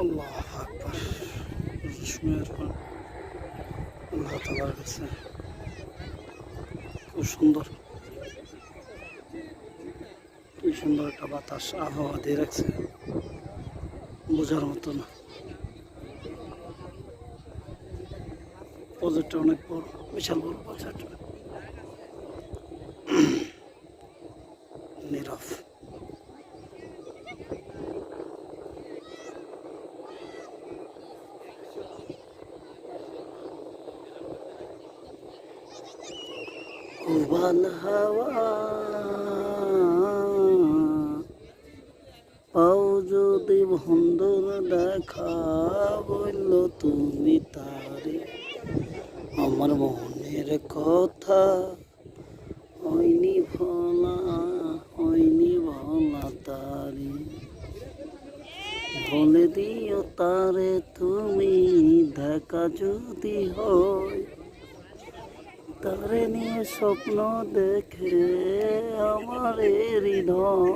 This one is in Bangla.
আল্লাহ আকবার। শুয়ে আল্লাহ তাআলার কাছে খুব সুন্দর, কি সুন্দর একটা বাতাস আবহাওয়া দিয়ে রাখছে, বোঝার মতো না। প্রজেক্টটা অনেক বড়, বিশাল বড় প্রজেক্ট। নীরব। উবাল হাওয়া পাও যদি বন্ধুর দেখা, বলল তুমি তারে আমার মনের কথা, হয়নি ভোলা তারে। বলে দিও তারে তুমি দেখা যদি হয়, তারে নিয়ে স্বপ্ন দেখে আমার হৃদয়।